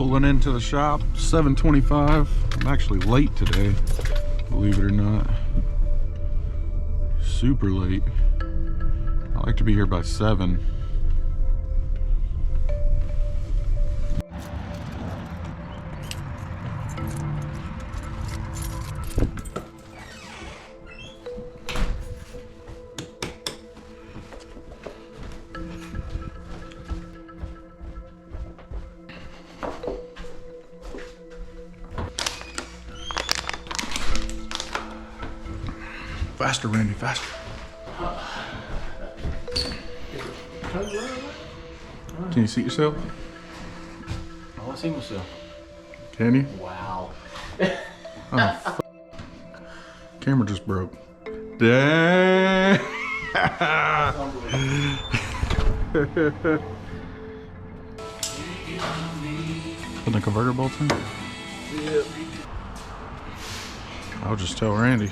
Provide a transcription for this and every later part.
Pulling into the shop, 7:25. I'm actually late today, believe it or not. Super late. I like to be here by 7. Faster, Randy, faster. Can you see yourself? I want to see myself. Can you? Wow. Oh, camera just broke. Dang. Put the converter bolts in? Yeah. I'll just tell Randy.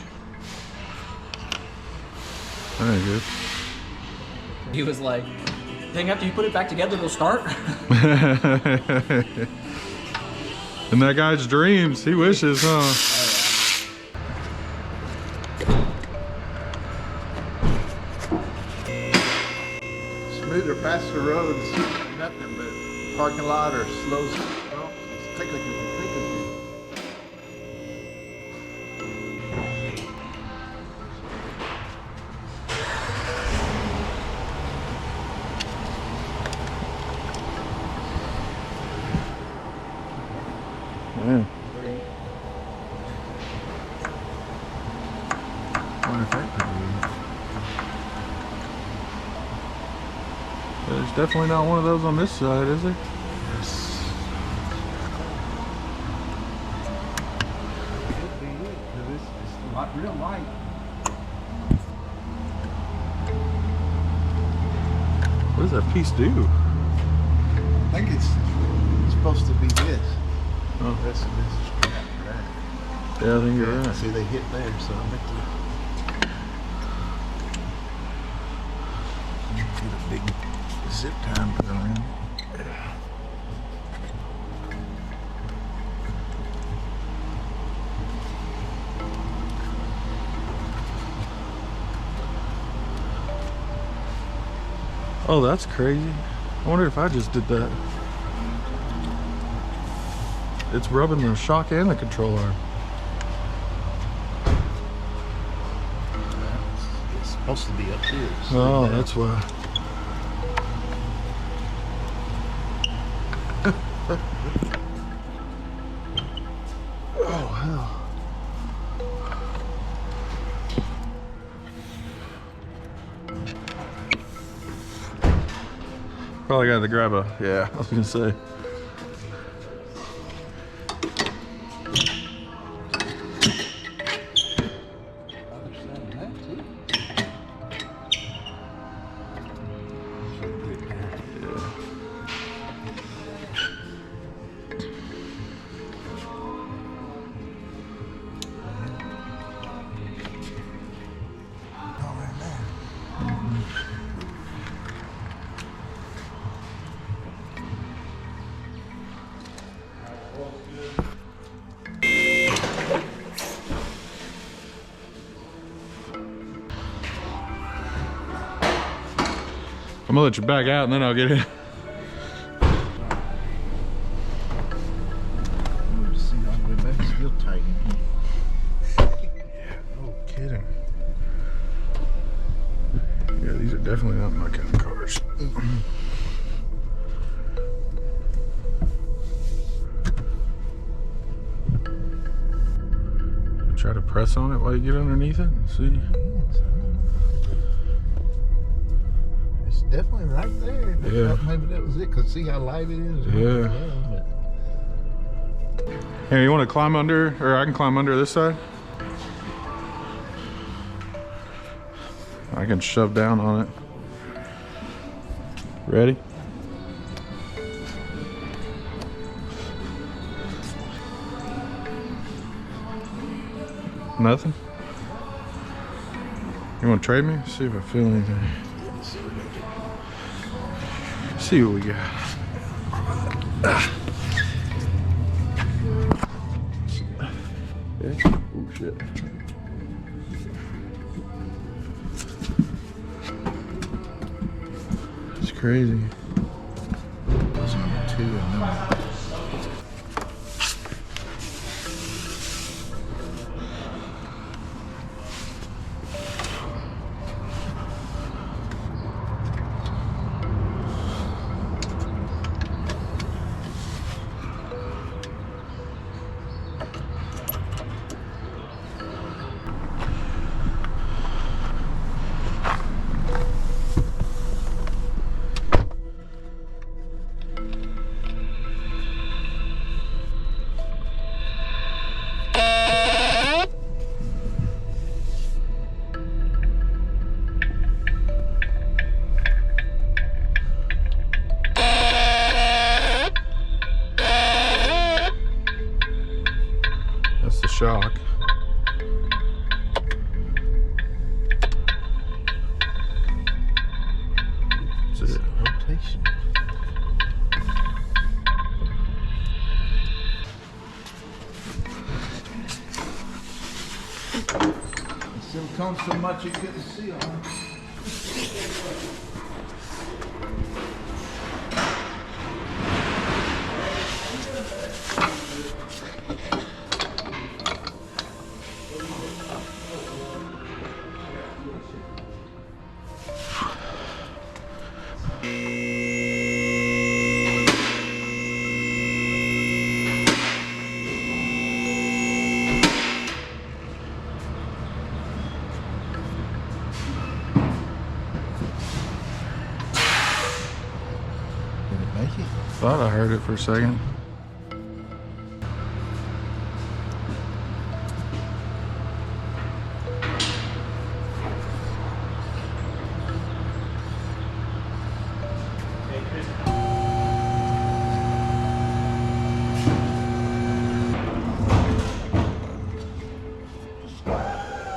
That ain't good. He was like, dang, after you put it back together, it'll start? In that guy's dreams, he wishes, huh? Smoother, faster roads, nothing but parking lot or slow. Well, it's technically. Yeah. There's definitely not one of those on this side, is there? Could be it, 'cause it's real light. What does that piece do? I think it's supposed to be this. Oh. This is crap, right? Yeah, I think you're right. See, they hit there, so I think get a big zip tie put around. Oh, that's crazy. I wonder if I just did that. It's rubbing the shock and the control arm. It's supposed to be up here. So Oh, that's why. Oh, hell. Probably got to grab a, yeah, I was gonna say. I'm gonna let you back out and then I'll get in. See, all the way back, still tight. Yeah, no kidding. Yeah, these are definitely not my kind of cars. Try to press on it while you get underneath it and see. It's definitely right there. Yeah. Maybe that was it, because see how light it is? Yeah. Here, you want to climb under, or I can climb under this side? I can shove down on it. Ready? Nothing? You want to trade me? See if I feel anything. See what we got. shit. It's crazy. That's number 2 and number. That's the shock. That's it. Rotation. It still comes so much you couldn't see on. Did it make it? Thought I heard it for a second.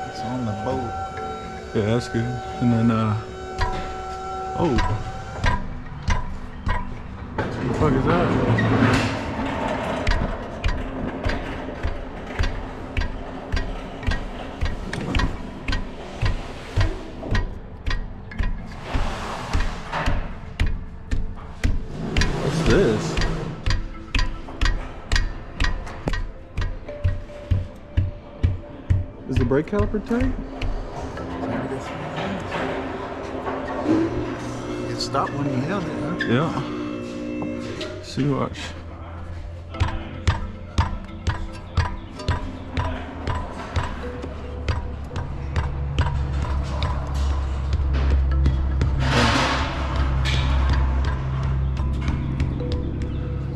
It's on the boat. Yeah, that's good. And then, oh. What the fuck is that? What's this? Is the brake caliper tight? It stopped when you held it, huh? Yeah. See, watch.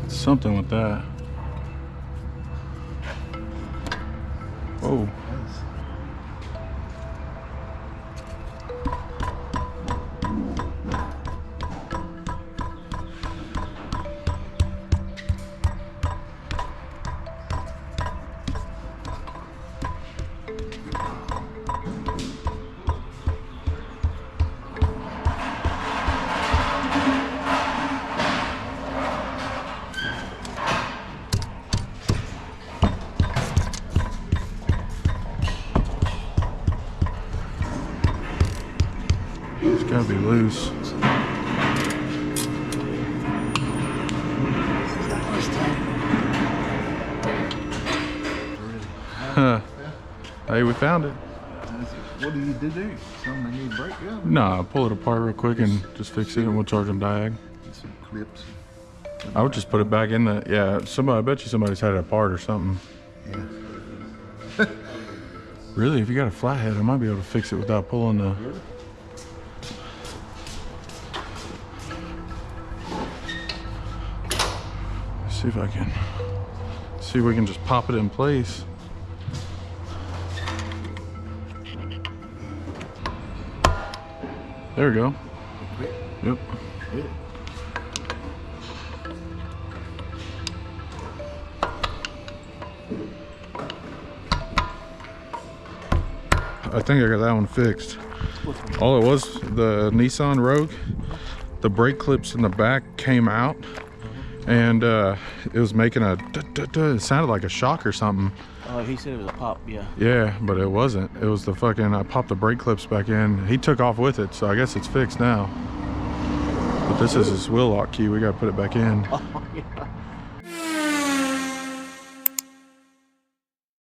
Something with that. Whoa. It's gotta be loose. Huh. Hey, we found it. What do you do there? Something you need to break up? Nah, pull it apart real quick and just fix it and we'll charge them diag. Some clips. I would just put it back in the, yeah, I bet you somebody's had it apart or something. Yeah. Really, if you got a flathead, I might be able to fix it without pulling the... See if I can, see if we can just pop it in place. There we go. Yep. I think I got that one fixed. All it was, the Nissan Rogue, the brake clips in the back came out and it was making a it sounded like a shock or something. Oh, he said it was a pop, yeah. Yeah, but it wasn't. It was the fucking, I popped the brake clips back in. He took off with it, so I guess it's fixed now. But this is his wheel lock key. We gotta put it back in. Oh, yeah.